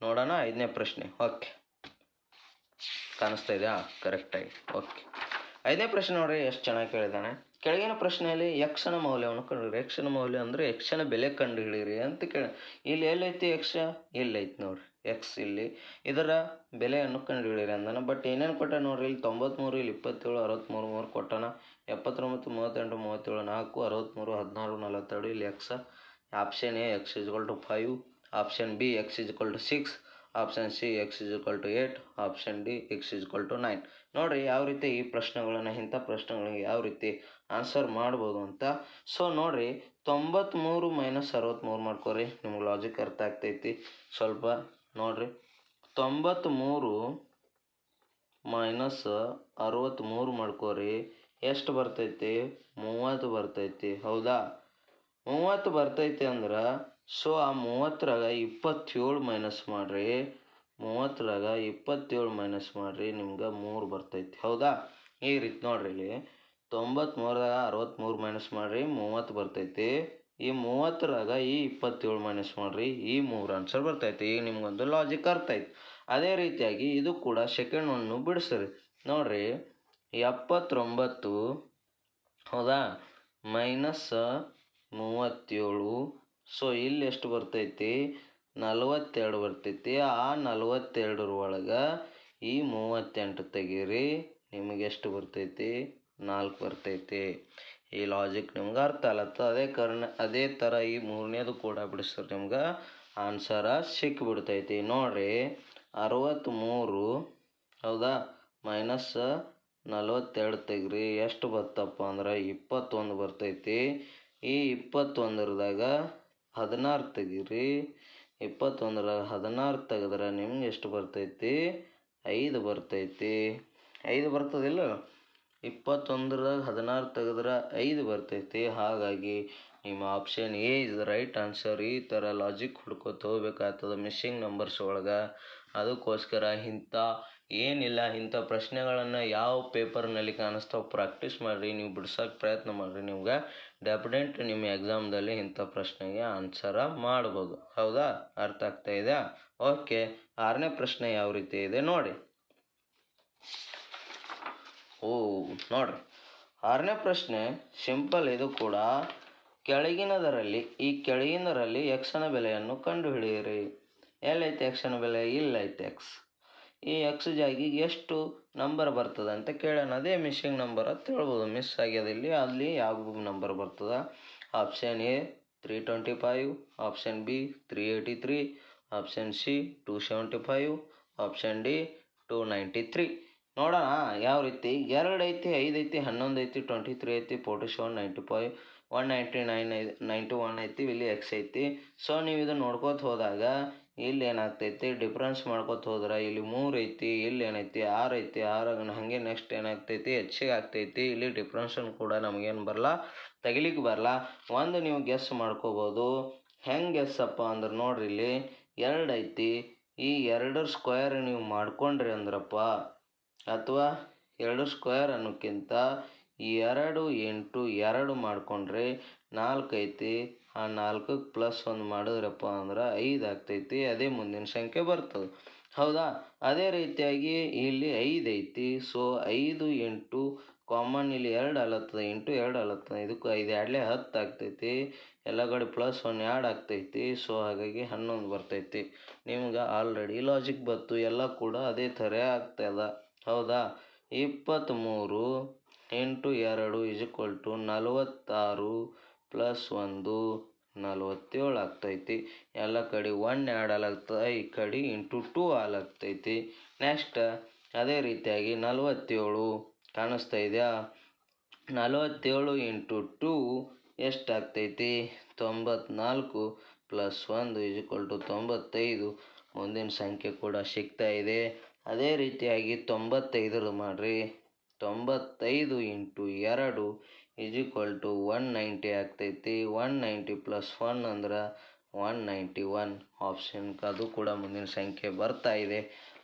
ನೋಡೋಣ 5ನೇ ಪ್ರಶ್ನೆ. ಓಕೆ, ಕಾಣಿಸ್ತಾ ಇದೆಯಾ? ಕರೆಕ್ಟಾಗಿ. ಓಕೆ, 5ನೇ ಪ್ರಶ್ನೆ ನೋಡ್ರಿ, ಎಷ್ಟು ಚೆನ್ನಾಗಿ ಕೇಳಿದಾನೆ. ಕೆಳಗಿನ ಪ್ರಶ್ನೆಯಲ್ಲಿ ಎಕ್ಸನ ಮೌಲ್ಯವನ್ನು ಕಂಡುಹಿಡಿಯಿರಿ. ಎಕ್ಸನ ಮೌಲ್ಯ ಅಂದರೆ ಎಕ್ಸನ ಬೆಲೆ ಕಂಡುಹಿಡಿಯಿರಿ ಅಂತ ಕೇಳಿ. ಇಲ್ಲಿ ಎಲ್ಲೈತಿ ಎಕ್ಸ? ಇಲ್ಲೈತಿ ನೋಡ್ರಿ ಎಕ್ಸ್. ಇಲ್ಲಿ ಇದರ ಬೆಲೆಯನ್ನು ಕಂಡುಹಿಡಿಯಿರಿ ಅಂದಾನ. ಬಟ್ ಏನೇನು ಕೊಟ್ಟ ನೋಡ್ರಿ, ಇಲ್ಲಿ 93, ಇಲ್ಲಿ 27, 63 3 ಕೊಟ್ಟಾನ. 79, 38, 37 4, 63, 16, 42 ಇಲ್ಲಿ x. Option A x = 5, option B x = 6, option C x = 8, option D x = 9. ನೋಡಿರಿ ಯಾವ ರೀತಿ ಈ ಪ್ರಶ್ನೆಗಳನ್ನು, ಇಂಥ ಪ್ರಶ್ನೆಗಳಿಗೆ ಯಾವ ರೀತಿ ಆನ್ಸರ್ ಮಾಡ್ಬೋದು ಅಂತ. ಸೊ ನೋಡಿರಿ, 93 - 63 ಮಾಡ್ಕೊರಿ. ನಿಮ್ಗೆ ಲಾಜಿಕ್ ಅರ್ಥ ಆಗ್ತೈತಿ ಸ್ವಲ್ಪ. ನೋಡಿರಿ, 93 - 63 ಮಾಡ್ಕೊರಿ. ಎಷ್ಟು ಬರ್ತೈತಿ? 30 ಬರ್ತೈತಿ. ಹೌದಾ? 30 ಬರ್ತೈತಿ ಅಂದ್ರೆ ಸೊ ಆ 30ರಾಗ 27 ಮೈನಸ್ ಮಾಡಿರಿ. 30ರಾಗ 27 ಮೈನಸ್ ಮಾಡಿರಿ, ನಿಮ್ಗೆ 3 ಬರ್ತೈತಿ. ಹೌದಾ? ಈ ರೀತಿ ನೋಡ್ರಿ, ಇಲ್ಲಿ 93ರಾಗ 63 ಮೈನಸ್ ಮಾಡಿರಿ, 30 ಬರ್ತೈತಿ. ಈ 30ರಾಗ ಈ 27 ಮೈನಸ್ ಮಾಡಿರಿ, ಈ 3 ಆನ್ಸರ್ ಬರ್ತೈತಿ. ಈಗ ನಿಮ್ಗೊಂದು ಲಾಜಿಕ್ ಅರ್ಥ ಆಯ್ತು. ಅದೇ ರೀತಿಯಾಗಿ ಇದು ಕೂಡ ಸೆಕೆಂಡ್ ಒಂದು ಬಿಡಿಸ್ರಿ. ನೋಡ್ರಿ, 79 ಹೌದಾ -37 ಸೊ ಇಲ್ಲಿ ಎಷ್ಟು ಬರ್ತೈತಿ 42 ಬರ್ತೈತಿ. ಆ 42 ಒಳಗೆ ಈ 38 ತೆಗೀರಿ, ನಿಮಗೆ ಎಷ್ಟು ಬರ್ತೈತಿ 4 ಬರ್ತೈತಿ. ಈ ಲಾಜಿಕ್ ನಿಮ್ಗೆ ಅರ್ಥ ಆಗತ್ತ. ಅದೇ ಥರ ಈ ಮೂರನೇದು ಕೂಡ ಬಿಡಿಸ್ತಾರೆ, ನಿಮ್ಗೆ ಆನ್ಸರ ಸಿಕ್ಕಿಬಿಡ್ತೈತಿ. ನೋಡ್ರಿ 63 ಹೌದಾ ಮೈನಸ್ 42 ತೆಗ್ರಿ ಎಷ್ಟು ಬರ್ತಪ್ಪ ಅಂದ್ರೆ 21 ಬರ್ತೈತಿ. ಈ 21ದಾಗ 16 ತೆಗೀರಿ, 21ರಾಗ 16 ತೆಗೆದ್ರೆ ನಿಮ್ಗೆ ಎಷ್ಟು ಬರ್ತೈತಿ 5 ಬರ್ತೈತಿ. 5 ಬರ್ತದಿಲ್ಲ, 21ರಾಗ 16 ತೆಗೆದ್ರೆ 5 ಬರ್ತೈತಿ. ಹಾಗಾಗಿ ನಿಮ್ಮ option A is the right answer. ಈ ಥರ ಲಾಜಿಕ್ ಹುಡ್ಕೋತ ಹೋಗ್ಬೇಕಾಗ್ತದೆ ಮಿಸ್ಸಿಂಗ್ ನಂಬರ್ಸ್ ಒಳಗೆ. ಅದಕ್ಕೋಸ್ಕರ ಇಂಥ ಪ್ರಶ್ನೆಗಳನ್ನು ಯಾವ ಪೇಪರ್ನಲ್ಲಿ ಕಾಣಿಸ್ತಾವೆ ಪ್ರಾಕ್ಟೀಸ್ ಮಾಡಿರಿ, ನೀವು ಬಿಡ್ಸೋಕೆ ಪ್ರಯತ್ನ ಮಾಡಿರಿ. ನಿಮ್ಗೆ ಡೆಫಿನೆಟ್ ನಿಮ್ಮ ಎಕ್ಸಾಮ್ದಲ್ಲಿ ಇಂಥ ಪ್ರಶ್ನೆಗೆ ಆನ್ಸರ ಮಾಡ್ಬೋದು. ಹೌದಾ, ಅರ್ಥ ಆಗ್ತಾ ಇದೆಯಾ? ಓಕೆ, 6ನೇ ಪ್ರಶ್ನೆ ಯಾವ ರೀತಿ ಇದೆ ನೋಡಿ. ನೋಡ್ರಿ 6ನೇ ಪ್ರಶ್ನೆ ಸಿಂಪಲ್. ಇದು ಕೂಡ ಕೆಳಗಿನದರಲ್ಲಿ ಎಕ್ಸನ ಬೆಲೆಯನ್ನು ಕಂಡುಹಿಡಿಯಿರಿ. ಎಲ್ಲೈತೆ ಎಕ್ಸನ ಬೆಲೆ? ಇಲ್ಲೈತೆ ಎಕ್ಸ್. ಈ ಎಕ್ಸ್ ಜಾಗಿಗೆ ಎಷ್ಟು ನಂಬರ್ ಬರ್ತದೆ ಅಂತ ಕೇಳೋಣ. ಅದೇ ಮಿಸ್ಸಿಂಗ್ ನಂಬರ್ ಅಂತ ಹೇಳ್ಬೋದು. ಮಿಸ್ ಆಗ್ಯದಲ್ಲಿ ಅಲ್ಲಿ ಯಾವ ನಂಬರ್ ಬರ್ತದೆ? Option A 325, option B 383, option C 275, option D 293. ನೋಡೋಣ ಯಾವ ರೀತಿ. 2 ಐತಿ, 5 ಐತಿ, 11 ಐತಿ, 23 ಐತಿ, 47, 95, 199, 91 ಐತಿ. ಇಲ್ಲಿ ಎಕ್ಸ್ ಐತಿ. ಸೊ ನೀವು ಇದು ನೋಡ್ಕೋತ ಹೋದಾಗ ಇಲ್ಲಿ ಏನಾಗ್ತೈತಿ, ಡಿಫ್ರೆನ್ಸ್ ಮಾಡ್ಕೋತ ಹೋದ್ರೆ ಇಲ್ಲಿ 3 ಐತಿ, ಇಲ್ಲಿ ಏನೈತಿ 6 ಐತಿ. 6 ಹಾಗೆ ನೆಕ್ಸ್ಟ್ ಏನಾಗ್ತೈತಿ ಹೆಚ್ಚಿಗೆ ಆಗ್ತೈತಿ. ಇಲ್ಲಿ ಡಿಫ್ರೆನ್ಸನ್ನು ಕೂಡ ನಮಗೇನು ಬರಲ್ಲ, ತೆಗಿಲಿಕ್ಕೆ ಬರಲ್ಲ. ಒಂದು ನೀವು ಗೆಸ್ ಮಾಡ್ಕೋಬೋದು. ಹೆಂಗೆ ಗೆಸ್ಸಪ್ಪ ಅಂದ್ರೆ ನೋಡ್ರಿ, ಇಲ್ಲಿ 2 ಐತಿ. ಈ 2 ಸ್ಕ್ವೇರ್ ನೀವು ಮಾಡ್ಕೊಂಡ್ರಿ ಅಂದ್ರಪ್ಪ, ಅಥವಾ 2 ಸ್ಕ್ವೇರ್ ಅನ್ನೋಕ್ಕಿಂತ 2 ಇಂಟು 2 ಮಾಡ್ಕೊಂಡ್ರೆ 4 ಐತಿ. ಆ 4ಕ್ಕೆ ಪ್ಲಸ್ 1 ಮಾಡಿದ್ರಪ್ಪ ಅಂದ್ರೆ 5 ಆಗ್ತೈತಿ. ಅದೇ ಮುಂದಿನ ಸಂಖ್ಯೆ ಬರ್ತದೆ. ಹೌದಾ, ಅದೇ ರೀತಿಯಾಗಿ ಇಲ್ಲಿ 5 ಐತಿ. ಸೊ 5 ಇಂಟು ಕಾಮನ್ ಇಲ್ಲಿ 2 ಅಲತ್ತದ, ಇಂಟು 2 ಅಲತ್ತದ. ಇದಕ್ಕೆ 5 2 10 ಆಗ್ತೈತಿ. ಎಲ್ಲ ಕಡೆ ಪ್ಲಸ್ 1 2 ಆಗ್ತೈತಿ. ಸೊ ಹಾಗಾಗಿ 11 ಬರ್ತೈತಿ. ನಿಮ್ಗೆ ಆಲ್ರೆಡಿ ಲಾಜಿಕ್ ಬತ್ತು, ಎಲ್ಲ ಕೂಡ ಅದೇ ಥರ ಆಗ್ತದ. ಹೌದಾ, 23 ಇಂಟು 2 ಈಕ್ವಲ್ ಟು 46 ಪ್ಲಸ್ 1 47 ಆಗ್ತೈತಿ. ಎಲ್ಲ ಕಡೆ 1 ಆ್ಯಡ್ ಆಲಾಗ್ತದೆ, ಈ ಕಡೆ ಇಂಟು 2 ಆಲಾಗ್ತೈತಿ. ನೆಕ್ಸ್ಟ್ ಅದೇ ರೀತಿಯಾಗಿ 47 ಕಾಣಿಸ್ತಾ ಇದೆಯಾ? 47 ಇಂಟು 2 ಎಷ್ಟಾಗ್ತೈತಿ? 94 ಪ್ಲಸ್ 1 ಈಕ್ವಲ್ ಟು 95. ಮುಂದಿನ ಸಂಖ್ಯೆ ಕೂಡ ಸಿಗ್ತಾ ಇದೆ. ಅದೇ ರೀತಿಯಾಗಿ 95 ಮಾಡಿರಿ. 95 ಇಂಟು 2 ಈಕ್ವಲ್ ಟು 190 ಆಗ್ತೈತಿ. 190 ಪ್ಲಸ್ 1 ಅಂದ್ರೆ 191. ಆಪ್ಷನ್ಗೆ ಅದು ಕೂಡ ಮುಂದಿನ ಸಂಖ್ಯೆ ಬರ್ತಾ ಇದೆ.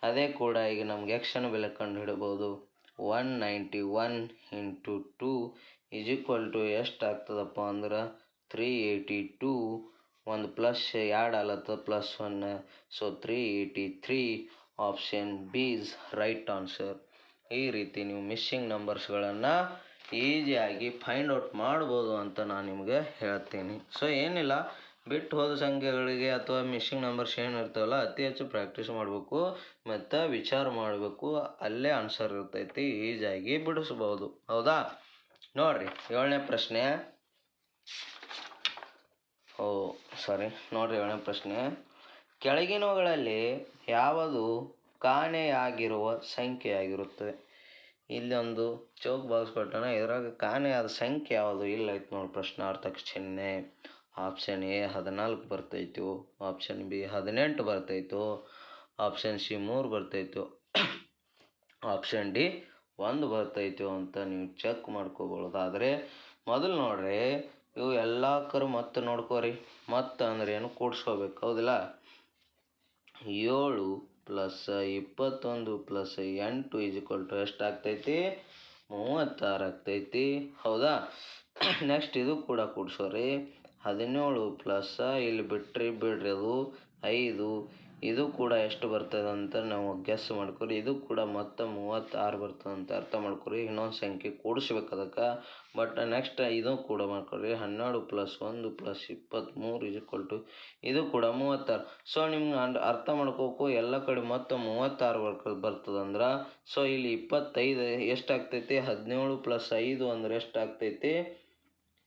ಅದೇ ಕೂಡ ಈಗ ನಮ್ಗೆ ಎಕ್ಸನ ಬೆಲೆ ಕಂಡು ಹಿಡಬಹುದು. 191 ಇಂಟು 2 ಈಕ್ವಲ್ ಟು ಎಷ್ಟಾಗ್ತದಪ್ಪ ಅಂದ್ರೆ 382. ಒಂದು ಪ್ಲಸ್ 2 ಆಲತ್ತ, plus 1. So 383. Option B is right answer. ಈ ರೀತಿ ನೀವು ಮಿಸ್ಸಿಂಗ್ ನಂಬರ್ಸ್ಗಳನ್ನು ಈಸಿಯಾಗಿ ಫೈಂಡ್ ಔಟ್ ಮಾಡ್ಬೋದು ಅಂತ ನಾನು ನಿಮಗೆ ಹೇಳ್ತೀನಿ. ಸೊ ಏನಿಲ್ಲ, ಬಿಟ್ಟು ಹೋದ ಸಂಖ್ಯೆಗಳಿಗೆ ಅಥವಾ ಮಿಸ್ಸಿಂಗ್ ನಂಬರ್ಸ್ ಏನಿರ್ತಾವಲ್ಲ ಅತಿ ಹೆಚ್ಚು ಪ್ರಾಕ್ಟೀಸ್ ಮಾಡಬೇಕು ಮತ್ತು ವಿಚಾರ ಮಾಡಬೇಕು. ಅಲ್ಲೇ ಆನ್ಸರ್ ಇರ್ತೈತಿ, ಈಸಿಯಾಗಿ ಬಿಡಿಸ್ಬೋದು. ಹೌದಾ, ನೋಡಿರಿ 7ನೇ ಪ್ರಶ್ನೆ. ನೋಡಿರಿ 7ನೇ ಪ್ರಶ್ನೆ. ಕೆಳಗಿನವುಗಳಲ್ಲಿ ಯಾವುದು ಕಾಣೆಯಾಗಿರುವ ಸಂಖ್ಯೆಯಾಗಿರುತ್ತದೆ? ಇಲ್ಲಿ ಒಂದು ಚೌಕ್ ಬಾಕ್ಸ್ ಕೊಟ್ಟಣ, ಇದ್ರಾಗ ಕಾಣೆಯಾದ ಸಂಖ್ಯೆ ಯಾವುದು? ಇಲ್ಲ ಐತೆ ನೋಡಿ ಪ್ರಶ್ನಾರ್ಥಕ ಚಿಹ್ನೆ. ಆಪ್ಷನ್ ಎ 14 ಬರ್ತೈತು, ಆಪ್ಷನ್ ಬಿ 18 ಬರ್ತೈತು, ಆಪ್ಷನ್ ಸಿ 3 ಬರ್ತೈತು, ಆಪ್ಷನ್ ಡಿ 1 ಬರ್ತೈತು ಅಂತ ನೀವು ಚೆಕ್ ಮಾಡ್ಕೋಬೋದಾದರೆ ಮೊದಲು ನೋಡ್ರಿ, ಇವು ಎಲ್ಲ ಮತ್ತೆ ನೋಡ್ಕೋರಿ. ಮತ್ತೆ ಅಂದ್ರೆ ಏನು? ಕೂಡ್ಸ್ಕೋಬೇಕು. ಹೌದಿಲ್ಲ? 7 ಪ್ಲಸ್ 21 ಪ್ಲಸ್ 8 ಈಕ್ವಲ್ ಟು ಎಷ್ಟಾಗ್ತೈತಿ? 36 ಆಗ್ತೈತಿ. ಹೌದಾ, ನೆಕ್ಸ್ಟ್ ಇದು ಕೂಡ ಕೂಡ್ಸೋರಿ. 17 ಪ್ಲಸ್ ಇಲ್ಲಿ ಬಿಡ್ರಿ ಅದು 5 ಇದು ಕೂಡ ಎಷ್ಟು ಬರ್ತದೆ ಅಂತ ನಾವು ಗೆಸ್ ಮಾಡ್ಕೊರಿ. ಇದು ಕೂಡ ಮೊತ್ತ 36 ಬರ್ತದೆ ಅಂತ ಅರ್ಥ ಮಾಡ್ಕೊರಿ. ಇನ್ನೊಂದು ಸಂಖ್ಯೆ ಕೂಡಿಸ್ಬೇಕು ಅದಕ್ಕೆ. ಬಟ್ ನೆಕ್ಸ್ಟ್ ಇದು ಕೂಡ ಮಾಡ್ಕೊರಿ. 12 + 1 + 23 ಇದು ಕೂಡ 36. ಸೊ ನಿಮ್ಗೆ ಅರ್ಥ ಮಾಡ್ಕೋಬೇಕು ಎಲ್ಲ ಕಡೆ ಮೊತ್ತ 36 ಬರ್ತದಂದ್ರೆ ಸೊ ಇಲ್ಲಿ 25 ಎಷ್ಟಾಗ್ತೈತಿ? 17 + 5 ಅಂದ್ರೆ ಎಷ್ಟಾಗ್ತೈತಿ?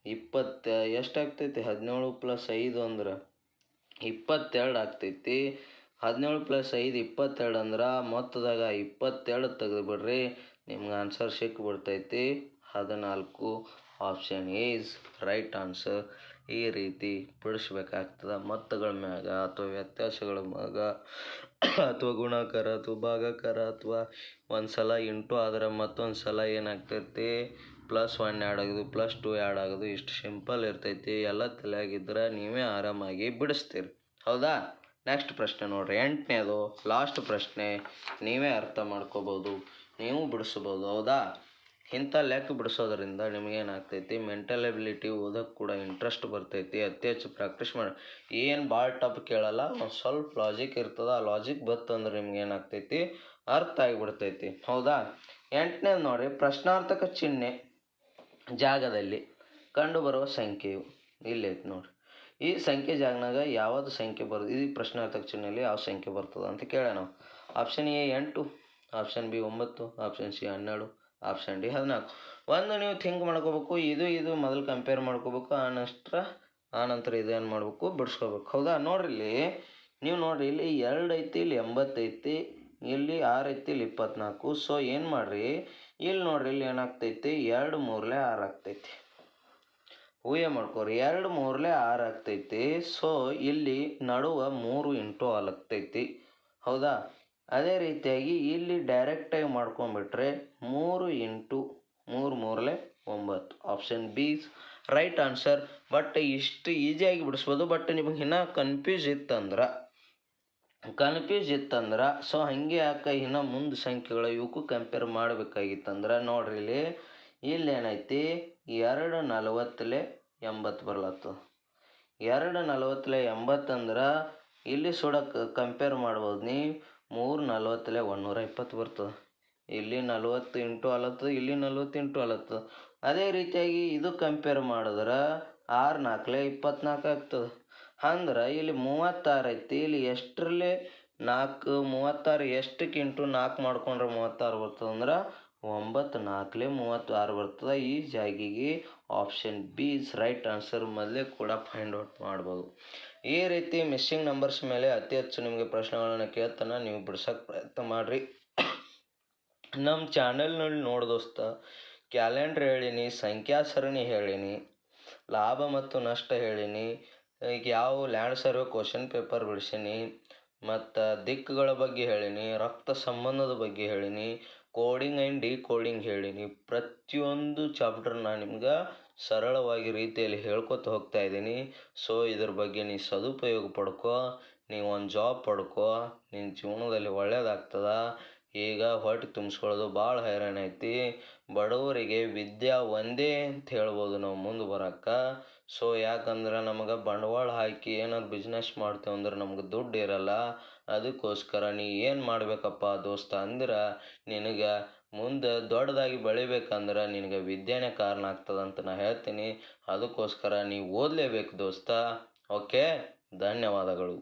20 ಎಷ್ಟಾಗ್ತೈತಿ? 17 + 5 ಅಂದ್ರೆ 22 ಆಗ್ತೈತಿ. 17 + 5 22 ಅಂದ್ರೆ ಮೊತ್ತದಾಗ 22 ತೆಗೆದುಬಿಡ್ರಿ, ನಿಮ್ಗೆ ಆನ್ಸರ್ ಸಿಕ್ಬಿಡ್ತೈತಿ 14. Option is right answer. ಈ ರೀತಿ ಬಿಡಿಸ್ಬೇಕಾಗ್ತದೆ ಮೊತ್ತಗಳ ಮ್ಯಾಗ ಅಥವಾ ವ್ಯತ್ಯಾಸಗಳ ಮ್ಯಾಗ ಅಥವಾ ಗುಣಾಕಾರ ಅಥವಾ ಭಾಗಾಕಾರ ಅಥವಾ ಒಂದು ಸಲ ಇಂಟು ಆದ್ರೆ ಮತ್ತೊಂದು ಸಲ ಏನಾಗ್ತೈತಿ +1 ಆ್ಯಡ್ ಆಗೋದು +2 ಆ್ಯಡ್ ಆಗೋದು. ಇಷ್ಟು ಸಿಂಪಲ್ ಇರ್ತೈತಿ. ಎಲ್ಲ ತಲೆಯಾಗಿದ್ರೆ ನೀವೇ ಆರಾಮಾಗಿ ಬಿಡಿಸ್ತೀರಿ. ಹೌದಾ? ನೆಕ್ಸ್ಟ್ ಪ್ರಶ್ನೆ ನೋಡ್ರಿ, 8ನೇದು ಲಾಸ್ಟ್ ಪ್ರಶ್ನೆ. ನೀವೇ ಅರ್ಥ ಮಾಡ್ಕೋಬೋದು, ನೀವು ಬಿಡಿಸ್ಬೋದು. ಹೌದಾ? ಇಂಥ ಲೆಕ್ಕ ಬಿಡಿಸೋದ್ರಿಂದ ನಿಮಗೇನಾಗ್ತೈತಿ ಮೆಂಟಲ್ ಎಬಿಲಿಟಿ ಓದೋಕ್ಕೆ ಕೂಡ ಇಂಟ್ರೆಸ್ಟ್ ಬರ್ತೈತಿ. ಅತಿ ಹೆಚ್ಚು ಪ್ರಾಕ್ಟೀಸ್ ಮಾಡಿ. ಏನು ಭಾಳ ಟಫ್ ಕೇಳಲ್ಲ, ಒಂದು ಸ್ವಲ್ಪ ಲಾಜಿಕ್ ಇರ್ತದೆ. ಆ ಲಾಜಿಕ್ ಬತ್ತಂದ್ರೆ ನಿಮ್ಗೇನಾಗ್ತೈತಿ ಅರ್ಥ ಆಗಿಬಿಡ್ತೈತಿ. ಹೌದಾ? 8ನೇದು ನೋಡ್ರಿ, ಪ್ರಶ್ನಾರ್ಥಕ ಚಿಹ್ನೆ ಜಾಗದಲ್ಲಿ ಕಂಡುಬರುವ ಸಂಖ್ಯೆಯು ಇಲ್ಲೈತಿ ನೋಡ್ರಿ. ಈ ಸಂಖ್ಯೆ ಜಾಗನಾಗ ಯಾವುದು ಸಂಖ್ಯೆ ಬರ್ತದೆ? ಈ ಪ್ರಶ್ನಾರ್ಥಕ ಚಿಹ್ನೆಯಲ್ಲಿ ಯಾವ ಸಂಖ್ಯೆ ಬರ್ತದೆ ಅಂತ ಕೇಳೋಣ ನಾವು. Option A 8, option B 9, option C 12, option D 14. ಒಂದು ನೀವು ಥಿಂಕ್ ಮಾಡ್ಕೋಬೇಕು, ಇದು ಮೊದಲು ಕಂಪೇರ್ ಮಾಡ್ಕೋಬೇಕು. ಆನಂತರ ಇದೇನು ಮಾಡಬೇಕು ಬಿಡಿಸ್ಕೋಬೇಕು. ಹೌದಾ? ನೋಡ್ರಿ ಇಲ್ಲಿ ನೀವು ನೋಡ್ರಿ, ಇಲ್ಲಿ 2 ಐತಿ, ಇಲ್ಲಿ 80 ಐತಿ, ಇಲ್ಲಿ 6 ಐತಿ, ಇಲ್ಲಿ 24. ಸೊ ಏನು ಮಾಡ್ರಿ, ಇಲ್ಲಿ ನೋಡ್ರಿ, ಇಲ್ಲಿ ಏನಾಗ್ತೈತಿ 2 3 6 ಆಗ್ತೈತಿ. ಊಹೆ ಮಾಡ್ಕೋರಿ, 2 3 6 ಆಗ್ತೈತಿ. ಸೊ ಇಲ್ಲಿ ನಡುವ 3 × 4 ಆಗ್ತೈತಿ. ಹೌದಾ? ಅದೇ ರೀತಿಯಾಗಿ ಇಲ್ಲಿ ಡೈರೆಕ್ಟಾಗಿ ಮಾಡ್ಕೊಂಡ್ಬಿಟ್ರೆ 3 × 3 × 9. Option B right answer. But ಇಷ್ಟು ಈಸಿಯಾಗಿ ಬಿಡಿಸ್ಬೋದು. ಬಟ್ ನಿಮಗೆ ಇನ್ನೂ ಕನ್ಫ್ಯೂಸ್ ಇತ್ತಂದ್ರೆ ಸೊ ಹಾಗೆ ಯಾಕೆ ಇನ್ನೂ ಮುಂದೆ ಸಂಖ್ಯೆಗಳು ಇವಕ್ಕೂ ಕಂಪೇರ್ ಮಾಡಬೇಕಾಗಿತ್ತಂದ್ರೆ ನೋಡ್ರಿ, ಇಲ್ಲಿ ಏನೈತಿ 2 40 80 ಬರ್ಲತ್ತದ. 2 40 80 ಅಂದ್ರೆ ಇಲ್ಲಿ ಕಂಪೇರ್ ಮಾಡ್ಬೋದು ನೀ 3 40 120 ಬರ್ತದೆ. ಇಲ್ಲಿ 40 × 12, ಇಲ್ಲಿ 40 × 12. ಅದೇ ರೀತಿಯಾಗಿ ಇದು ಕಂಪೇರ್ ಮಾಡಿದ್ರೆ 6 4 24 ಆಗ್ತದೆ. ಅಂದ್ರೆ ಇಲ್ಲಿ 36 ಐತಿ, ಇಲ್ಲಿ ಎಷ್ಟರಲ್ಲಿ 4 36 ಎಷ್ಟಕ್ಕೆ × 4 ಮಾಡ್ಕೊಂಡ್ರೆ 36 ಬರ್ತದೆ ಅಂದ್ರೆ 9 4 36 ಬರ್ತದೆ. ಈ ಜಾಗಿಗೆ option B is right answer. ಮೊದಲೇ ಕೂಡ ಫೈಂಡ್ ಔಟ್ ಮಾಡ್ಬೋದು. ಈ ರೀತಿ ಮಿಸ್ಸಿಂಗ್ ನಂಬರ್ಸ್ ಮೇಲೆ ಅತಿ ಹೆಚ್ಚು ನಿಮಗೆ ಪ್ರಶ್ನೆಗಳನ್ನು ಕೇಳ್ತಾನೆ, ನೀವು ಬಿಡ್ಸೋಕ್ಕೆ ಪ್ರಯತ್ನ ಮಾಡಿರಿ. ನಮ್ಮ ಚಾನಲ್ನಲ್ಲಿ ನೋಡಿ ದೋಸ್ತ, ಕ್ಯಾಲೆಂಡ್ರ್ ಹೇಳೀನಿ, ಸಂಖ್ಯಾ ಸರಣಿ ಹೇಳೀನಿ, ಲಾಭ ಮತ್ತು ನಷ್ಟ ಹೇಳೀನಿ, ಈಗ ಯಾವ ಲ್ಯಾಂಡ್ ಸರ್ವೆ ಕ್ವಶನ್ ಪೇಪರ್ ಬಿಡಿಸೀನಿ, ಮತ್ತು ದಿಕ್ಕುಗಳ ಬಗ್ಗೆ ಹೇಳೀನಿ, ರಕ್ತ ಸಂಬಂಧದ ಬಗ್ಗೆ ಹೇಳೀನಿ, ಕೋಡಿಂಗ್ ಆ್ಯಂಡ್ ಡಿಕೋಡಿಂಗ್ ಹೇಳೀನಿ. ಪ್ರತಿಯೊಂದು ಚಾಪ್ಟರ್ ನಾನು ನಿಮ್ಗೆ ಸರಳವಾಗಿ ರೀತಿಯಲ್ಲಿ ಹೇಳ್ಕೊತ ಹೋಗ್ತಾ ಇದ್ದೀನಿ. ಸೊ ಇದ್ರ ಬಗ್ಗೆ ನೀ ಸದುಪಯೋಗ ಪಡ್ಕೋ, ನೀವು ಒಂದು ಜಾಬ್ ಪಡ್ಕೋ, ನಿನ್ನ ಜೀವನದಲ್ಲಿ ಒಳ್ಳೆಯದಾಗ್ತದೆ. ಈಗ ಹೊಟ್ಟೆ ತುಂಬಿಸ್ಕೊಳ್ಳೋದು ಭಾಳ ಹೈರಾಣ ಐತಿ. ಬಡವರಿಗೆ ವಿದ್ಯೆ ಒಂದೇ ಅಂತ ಹೇಳ್ಬೋದು ನಾವು ಮುಂದೆ ಬರೋಕ್ಕೆ. ಸೊ ಯಾಕಂದ್ರೆ ನಮಗೆ ಬಂಡವಾಳ ಹಾಕಿ ಏನಾದ್ರು ಬಿಸ್ನೆಸ್ ಮಾಡ್ತೇವೆ ಅಂದ್ರೆ ನಮ್ಗೆ ದುಡ್ಡು ಇರಲ್ಲ. ಅದಕ್ಕೋಸ್ಕರ ನೀ ಏನು ಮಾಡಬೇಕಪ್ಪ ದೋಸ್ತ ಅಂದ್ರೆ, ನಿನಗೆ ಮುಂದೆ ದೊಡ್ಡದಾಗಿ ಬೆಳಿಬೇಕಂದ್ರೆ ನಿನಗೆ ವಿದ್ಯೆನೇ ಕಾರಣ ಆಗ್ತದಂತ ನಾನು ಹೇಳ್ತೀನಿ. ಅದಕ್ಕೋಸ್ಕರ ನೀವು ಓದಲೇಬೇಕು ದೋಸ್ತ. ಓಕೆ, ಧನ್ಯವಾದಗಳು.